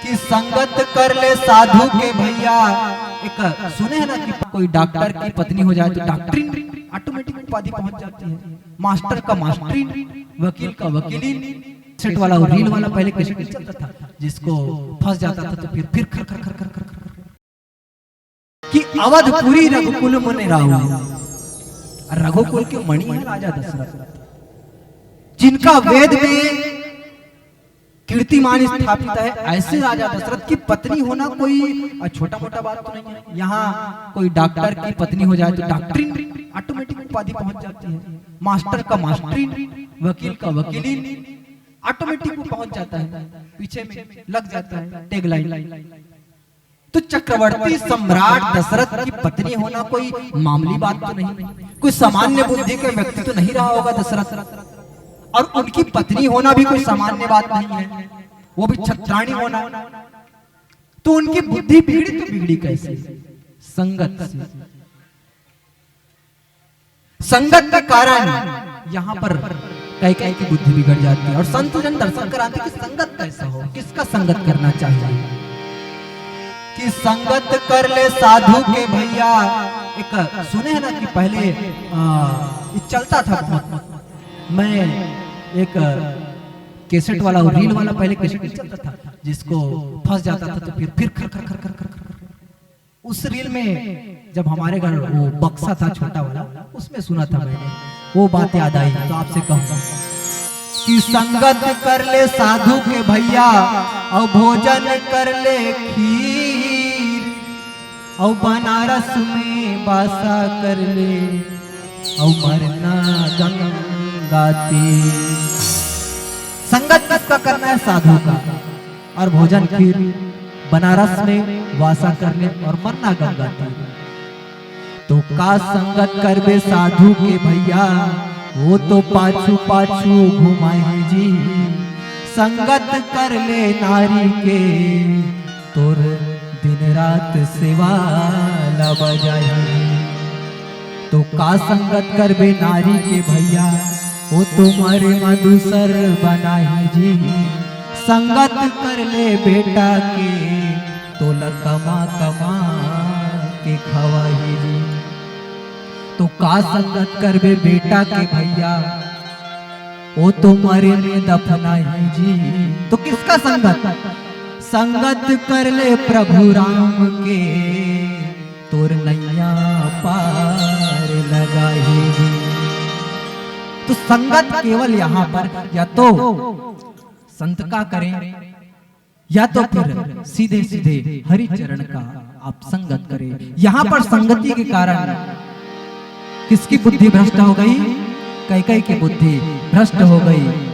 कि संगत कर ले साधु के भैया। एक सुने है ना कि कोई डॉक्टर की पत्नी हो जाए तो डॉक्टरीन ऑटोमेटिक उपाधि पहुंच जाती है, मास्टर का मास्टरीन, वकील का वकीलीन। सेट वाला और रील वाला पहले कैसे चलता था, जिसको फंस जाता था तो फिर खर खर खर खर खर कि अवधपुरी रघुकुल मुनि राहु। रघुकुल के मणि है राजा दशरथ, जिनका वेद में कीर्तिमान स्थापित है। ऐसे राजा दशरथ की पत्नी होना कोई छोटा मोटा बात तो नहीं है। यहाँ कोई डॉक्टर की पत्नी हो जाए तो डॉक्टरीन ऑटोमेटिक उपाधि पहुंच जाती है, मास्टर का मास्टरीन, वकील का वकीलीन, ऑटोमेटिक वो पहुंच जाता है, पीछे में लग जाता है टैगलाइन। तो चक्रवर्ती सम्राट दशरथ की पत्नी होना कोई मामूली बात तो नहीं, कोई सामान्य बुद्धि के व्यक्ति तो नहीं रहा होगा दशरथ। और उनकी पत्नी होना भी कोई सामान्य बात नहीं है, वो भी छत्राणी होना। तो उनकी बुद्धि बिगड़ी तो बिगड़ी कैसे? संगत से। संगत के कारण यहाँ पर कई की बुद्धि बिगड़ जाती है। और संत जन दर्शन कराते कि संगत कैसा हो, किसका संगत करना चाहिए। कि संगत कर ले साधु के भैया। एक सुने है ना कि पहले ये चलता था बहुत। मैं एक कैसेट वाला और रील वाला पहले कैसेट चलता था, जिसको फंस जाता था तो फिर खर खर खर खर खर खर। उस रील में जब हमारे घर वो बक्सा था छोटा वाला, उसमें सुना था मैंने, वो बात याद आई तो आपसे कहूँगा कि संगत कर ले साधु के भैया, और भोजन कर ले खीर, और बनारस में बासा कर ले, और मरना गंगा तीर। संगत किसका करना है? साधु का। और भोजन खीर, बनारस में वासा कर ले, और मरना गंगा तीर। तो का संगत करबे साधु के भैया, वो तो पाछू पाछू घुमाए जी। संगत कर ले नारी के, तोर दिन रात सेवा ला बजाई। तो का संगत करबे नारी के भैया, वो तुम्हारे मधुसर बनाई जी। संगत कर ले बेटा के, तो कमा कमा के खवाई जी। तो का संगत करबे बेटा के भैया, वो तुम्हारे में दफनाई जी। तो किसका संगत? संगत कर ले प्रभु राम के, तोर नैया पार लगाई जी। तो संगत केवल यहाँ पर या तो संत का करें, या तो फिर सीधे सीधे हरि चरण का आप संगत करें। यहाँ पर संगति के कारण किसकी बुद्धि भ्रष्ट हो गई? कैकेयी की बुद्धि भ्रष्ट हो गई।